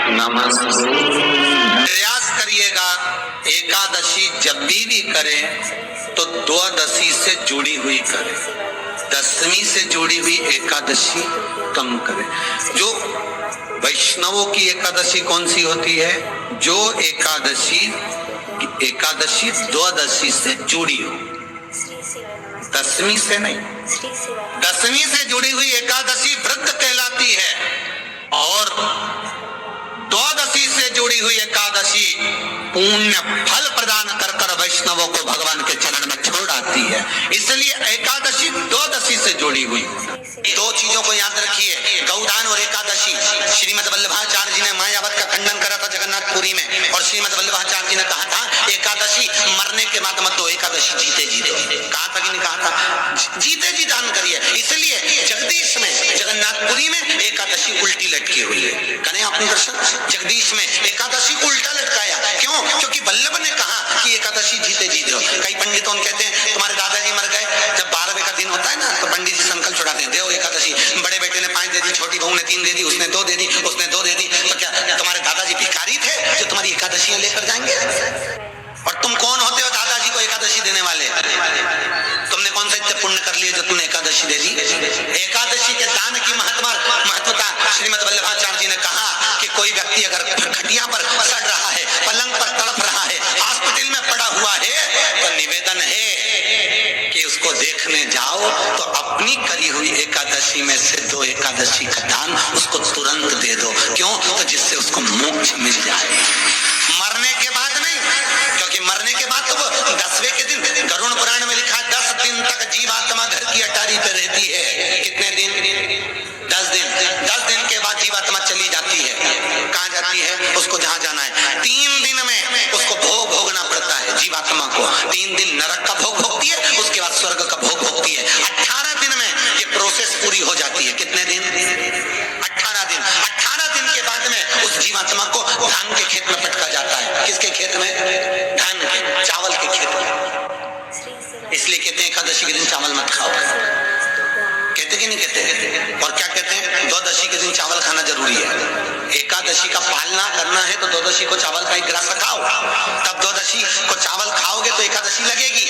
नमस्ते। प्रयास करिएगा एकादशी जब भी करें तो द्वादशी से जुड़ी हुई करें, दशमी से जुड़ी हुई एकादशी कम करें। जो वैष्णवों की एकादशी कौन सी होती है? जो एकादशी द्वादशी से जुड़ी हो, दशमी से नहीं। दशमी से जुड़ी हुई एकादशी व्रत कहलाती है और द्वादशी से जुड़ी हुई एकादशी पुण्य फल प्रदान कर कर वैष्णवों को भगवान के चरण में छोड़ आती है। इसलिए एकादशी द्वादशी से जुड़ी हुई। दो चीजों को याद रखिए, गौदान और एकादशी। श्रीमद् वल्लभाचार्य जी ने मायावत का खंडन करा था जगन्नाथपुरी में, और श्रीमद् वल्लभाचार्य जी ने कहा था एकादशी मरने के बाद मत दो, एकादशी जीते जीते। कहा था कि नहीं कहा था? जीते जी दान करिए। इसलिए जगदीश में जगन्नाथपुरी में एकादशी उल्टी लटकी हुई है। करें आपने दर्शन? जगदीश में एकादशी को उल्टा लटकाया। क्यों? क्योंकि वल्लभ ने कहा कि एकादशी जीते जी दो। कई पंडितों कहते हैं तुम्हारे दादाजी मर गए, जब 12वें का दिन होता है ना तो पंडित जी संकल्प छुड़ाते हैं, देव एकादशी। बड़े बेटे ने 5 दे दी, छोटी बहू ने 3 दे दी, उसने 2 दे दी, उसने 2 दे दी। तो क्या तुम्हारे दादाजी भिखारी थे जो तुम्हारी एकादशियां लेकर जाएंगे? और तुम कौन होते हो दादाजी को एकादशी देने वाले? तुमने कौन सा इतना पुण्य कर लिया जो तुमने एकादशी दे दी? एकादशी के दान की महत्वता श्रीमद् वल्लभाचार्य जी ने कहा कि कोई व्यक्ति अगर खटिया पर सड़ रहा है, पलंग पर तड़प रहा है, हॉस्पिटल में पड़ा हुआ है, तो निवेदन है कि उसको देखने जाओ तो अपनी करी हुई एकादशी में से 2 एकादशी का दान उसको तुरंत दे दो। क्यों? तो जिससे उसको मोक्ष मिल जाए। मरने के बाद नहीं, क्योंकि मरने के बाद तो वो 10वें के दिन, गरुड़ पुराण में लिखा 10 दिन तक जीवात्मा घर की अटारी पे रहती है। कितने दिन? 10 दिन। 10 दिन के बाद जीवात्मा चली जाती है। कहाँ जाती है? उसको जहां जाना है। 3 दिन में उसको भोग भोगना पड़ता है जीवात्मा को। 3 दिन नरक का भोग भोगती है, उसके बाद स्वर्ग का भोग भोगती है। 18 दिन में ये प्रोसेस पूरी हो जाती है। कितने दिन? 18 दिन। 18 दिन के बाद में उस जीवात्मा को धान के खेत में पटका जाता है। किसके खेत में? धान के, चावल के खेत में। इसलिए कहते हैं एकादशी के दिन चावल मत खाओ। कहते कि नहीं कहते? और क्या कहते हैं? द्वादशी के दिन चावल खाना जरूरी है। एकादशी का पालना करना है तो द्वादशी को चावल का 1 गिलास खाओ, तब द्वादशी को चावल खाओगे तो एकादशी लगेगी।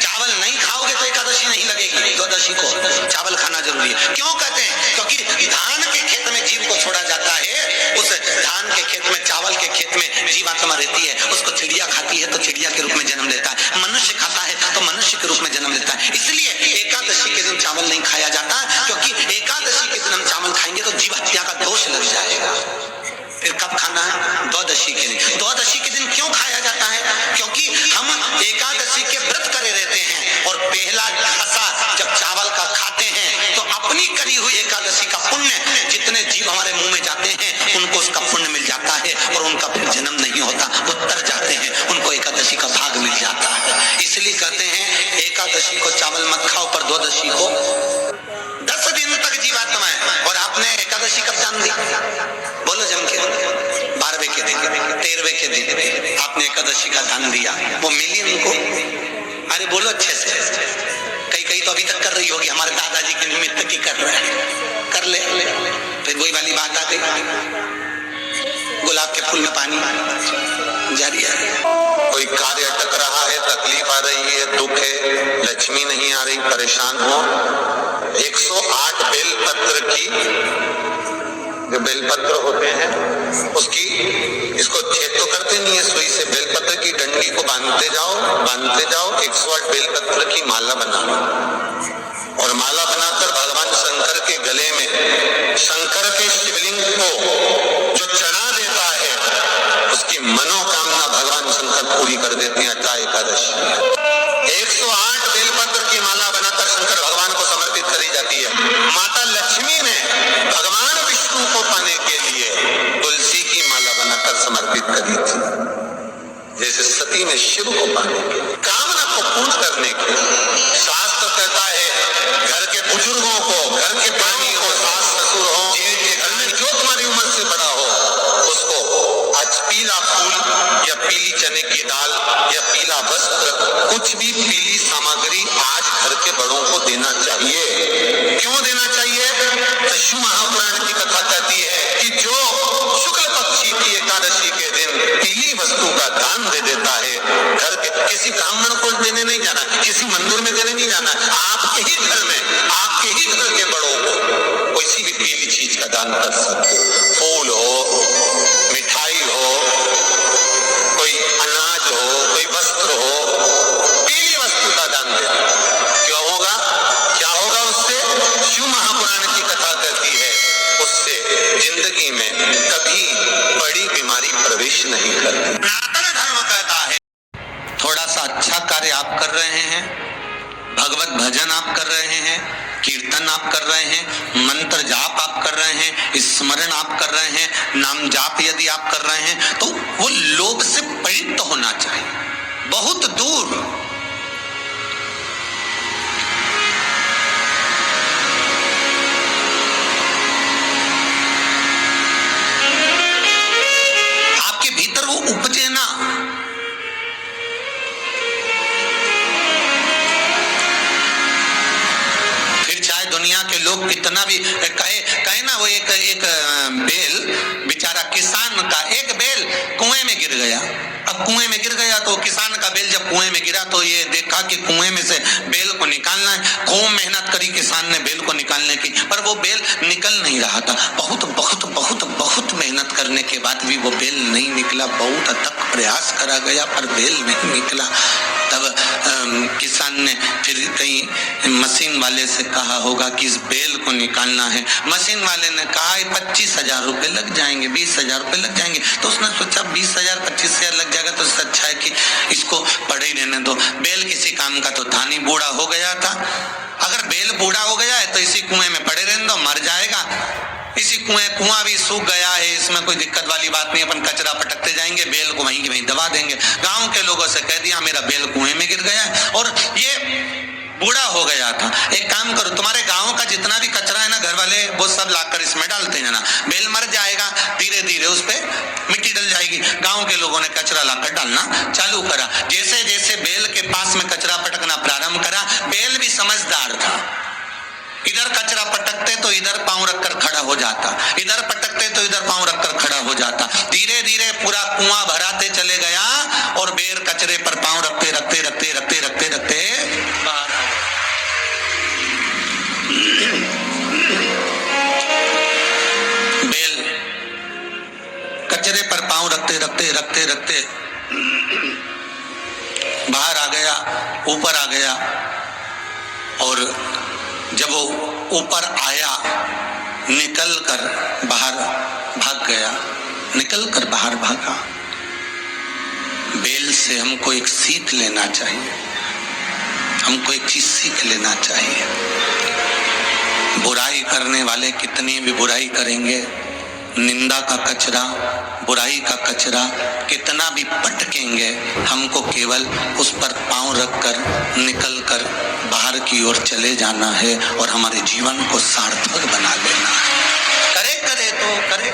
चावल नहीं खाओगे तो एकादशी नहीं लगेगी। द्वादशी को चावल खाना जरूरी है। क्यों कहते हैं? क्योंकि धान के खेत में जीव को छोड़ा जाता है, उस धान के खेत में, चावल के खेत में जीवात्मा रहती है। उसको चिड़िया खाती है तो चिड़िया के रूप में जन्म लेता है, मनुष्य खाता है तो मनुष्य के रूप में जन्म लेता है। इसलिए एकादशी के दिन चावल नहीं खाया जाता, क्योंकि एकादशी के दिन हम चावल खाएंगे तो जीव हत्या का दोष लग जाएगा। फिर कब खाना है? द्वादशी के दिन। द्वादशी के दिन क्यों खाया जाता है? क्योंकि हम एकादशी के व्रत करे रहते हैं, और पहला घसा जब चावल का खाते हैं तो अपनी करी हुई एकादशी का पुण्य जितने जीव हमारे मुंह में जाते हैं उनको उसका पुण्य मिल जाता है, और उनका फिर जन्म नहीं होता, वो तर जाते हैं, उनको एकादशी का भाग मिल जाता है। इसलिए कहते हैं एकादशी को चावल मत खाओ, पर द्वादशी को 10 दिन तक जीवात्मा है। और आपने एकादशी कब जान दी? बोलो जम के। 12वें के दिन, 13वें के दिन आपने एकादशी का दान दिया, वो मिली उनको? अरे बोलो अच्छे से। कई तो अभी तक कर रही होगी, हमारे दादाजी के निमित्त की कर रहे हैं, कर ले। फिर वही वाली बात आ गई, गुलाब के फूल में पानी जारी है। कोई कार्य अटक रहा है, तकलीफ आ रही है, दुख है, लक्ष्मी नहीं आ रही, परेशान हो, 108 बेलपत्र की, जो बेलपत्र होते हैं उसकी, इसको छेद तो करते नहीं है सुई से, बेलपत्र की डंडी को बांधते जाओ 108 बेलपत्र की माला बना लो, और माला बनाकर भगवान शंकर के गले में, शंकर के शिवलिंग को जो चढ़ा देता है उसकी मनोकामना भगवान शंकर पूरी कर देते हैं। अट्ठा एकादशी 108 बेलपत्र की माला बनाकर शंकर भगवान को समर्पित करी जाती है। माता लक्ष्मी ने भगवान विष्णु को पाने के लिए तुलसी की माला बनाकर समर्पित करी थी, जैसे सती ने शिव को पाने के लिए, कामना को पूर्ण करने के लिए। शास्त्र कहता है घर के बुजुर्गों को, घर के प्राणी हो, सास ससुर हो, जिनके घर में जो तुम्हारी उम्र से बड़ा हो, उसको आज पीला फूल या पीली चने की दाल या पीला वस्त्र, कुछ भी पीली सामग्री आज घर के बड़ों को देना चाहिए। क्यों देना चाहिए? शिव महापुराण की कथा कहती है कि जो शुक्ल किसी ब्राह्मण को देने नहीं जाना, किसी मंदिर में देने नहीं जाना, आपके ही घर में, आपके ही घर के बड़ों को किसी भी पीली चीज का दान कर सकते हो। फूल हो, मिठाई हो, कोई अनाज हो, कोई वस्त्र हो, पीली वस्तु का दान दे। क्यों होगा? क्या होगा उससे? शिव महापुराण की कथा कहती है उससे जिंदगी में कभी बड़ी बीमारी प्रवेश नहीं करती। सनातन धर्म कहता है थोड़ा सा अच्छा कार्य आप कर रहे हैं, भगवत भजन आप कर रहे हैं, कीर्तन आप कर रहे हैं, मंत्र जाप आप कर रहे हैं, स्मरण आप कर रहे हैं, नाम जाप यदि आप कर रहे हैं, तो वो लोभ से पीड़ित होना चाहिए, बहुत दूर। आपके भीतर वो उपजे ना, दुनिया के लोग कितना भी कहे ना, वो एक बेल बेचारा किसान का, एक बेल कुएं में गिर गया। अब कुएं में गिर गया तो किसान का बेल जब कुएं में गिरा तो ये देखा कि कुएं में से बेल को निकालना है। खूब मेहनत करी किसान ने बेल को निकालने की, पर वो बेल निकल नहीं रहा था। बहुत बहुत बहुत बहुत मेहनत करने के बाद भी वो बेल नहीं निकला। बहुत अथक प्रयास करा गया पर बेल नहीं निकला। तब किसान ने फिर कहीं मशीन वाले से कहा होगा कि इस बेल को निकालना है। मशीन वाले ने कहा 25,000 रुपए लग जाएंगे, 20,000 रुपए लग जाएंगे। तो उसने सोचा 20,000 25,000 लग जाएगा तो अच्छा है कि इसको पड़े ही रहने दो। बेल किसी काम का तो था नहीं, बूढ़ा हो गया था। अगर बेल बूढ़ा हो गया है तो इसी कुएं में पड़े रहने दो, मर जाएगा। इसी कुआं भी सूख गया है, इसमें कोई दिक्कत वाली बात नहीं, अपन कचरा पटकते जाएंगे, बेल को वहीं की वहीं दबा देंगे। गांव के लोगों से कह दिया मेरा बेल कुएं में गिर गया है और ये बूढ़ा हो गया था। एक काम करो, तुम्हारे गांव का जितना भी कचरा है ना, घर वाले वो सब लाकर इसमें डालते हैं ना, बेल मर जाएगा, धीरे धीरे उस पे मिट्टी डल जाएगी। गांव के लोगों ने कचरा लाकर डालना चालू करा। जैसे जैसे बेल के पास में कचरा पटकना प्रारंभ करा, बेल भी समझदार था। इधर कचरा पटकते तो इधर पांव रखकर खड़ा हो जाता, इधर पटकते तो इधर पांव रखकर खड़ा हो जाता। धीरे धीरे पूरा कुआं भराते चले गया और बेर कचरे पर पांव रखते रखते रखते रखते रखते रखते बाहर आ गया। बेल कचरे पर पांव रखते रखते रखते रखते बाहर आ गया, ऊपर आ गया। और जब वो ऊपर आया, निकल कर बाहर भाग गया, निकल कर बाहर भागा। बेल से हमको एक सीख लेना चाहिए, हमको एक चीज सीख लेना चाहिए। बुराई करने वाले कितनी भी बुराई करेंगे, निंदा का कचरा, बुराई का कचरा कितना भी पटकेंगे, हमको केवल उस पर पांव रखकर निकल कर बाहर की ओर चले जाना है और हमारे जीवन को सार्थक बना लेना है। करे तो करे।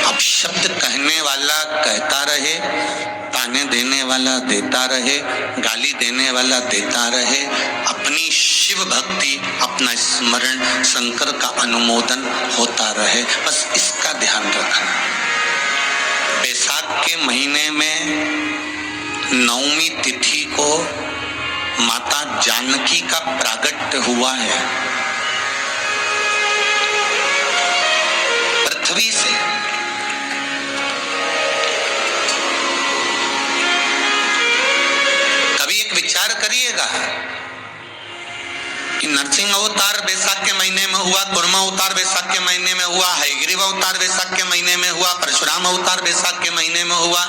अब शब्द कहने वाला कहता रहे, ताने देने वाला देता रहे, गाली देने वाला देता रहे। अपनी शिव भक्ति, अपना स्मरण, शंकर का अनुमोदन होता रहे, बस इसका ध्यान रखना। बैसाख के महीने में 9वीं तिथि को माता जानकी का प्रागट्य हुआ है पृथ्वी से। कभी एक विचार करिएगा कि नरसिंह अवतार बैसाख के महीने में हुआ, कुर्मा अवतार बैसाख के महीने में हुआ, हयग्रीव अवतार बैसाख के महीने में हुआ, परशुराम अवतार बैसाख के महीने में हुआ,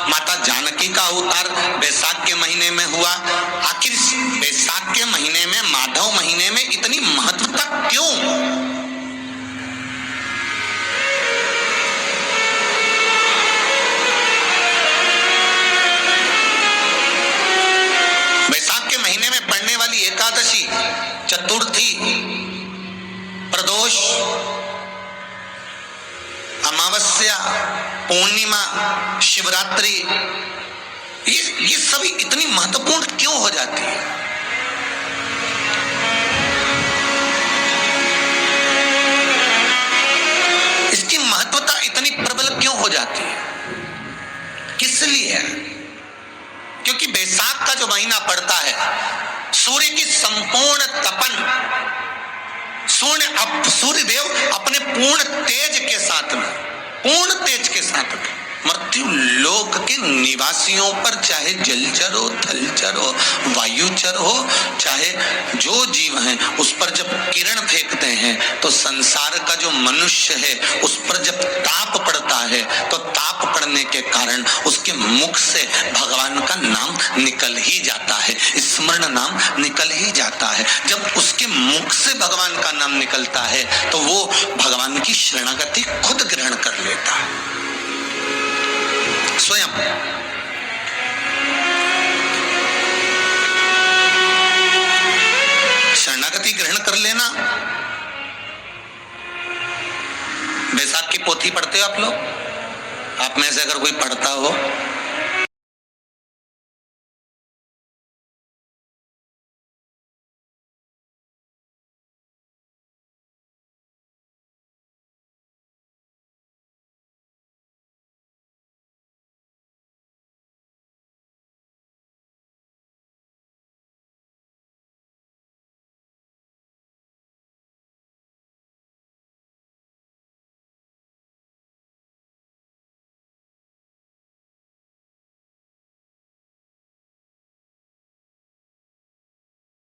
माता जानकी का अवतार बैसाख के महीने में हुआ। आखिर बैसाख के महीने में, माधव महीने में इतनी महत्वता क्यों? बैसाख के महीने में पड़ने वाली एकादशी, चतुर्थी, प्रदोष, अमावस्या, पूर्णिमा, शिवरात्रि, ये सभी इतनी महत्वपूर्ण क्यों हो जाती है? इसकी महत्वता इतनी प्रबल क्यों हो जाती है? तपन, सूर्यदेव अपने पूर्ण तेज के साथ में मृत्यु लोक के निवासियों पर, चाहे जलचर हो, थलचर हो, वायुचर हो, चाहे जो जीव हैं, उस पर जब किरण फेंकते हैं तो संसार का जो मनुष्य है उस पर जब ताप पड़ता है तो ताप पड़ने के कारण उसके मुख से भगवान का नाम निकल ही जाता है, स्मरण नाम निकल ही जाता है। जब उसके मुख से भगवान का नाम निकलता है तो वो भगवान की शरणागति खुद ग्रहण कर लेता है स्वयं। शरणागति ग्रहण कर लेना। बैसाख की पोथी पढ़ते हो आप लोग? आप में से अगर कोई पढ़ता हो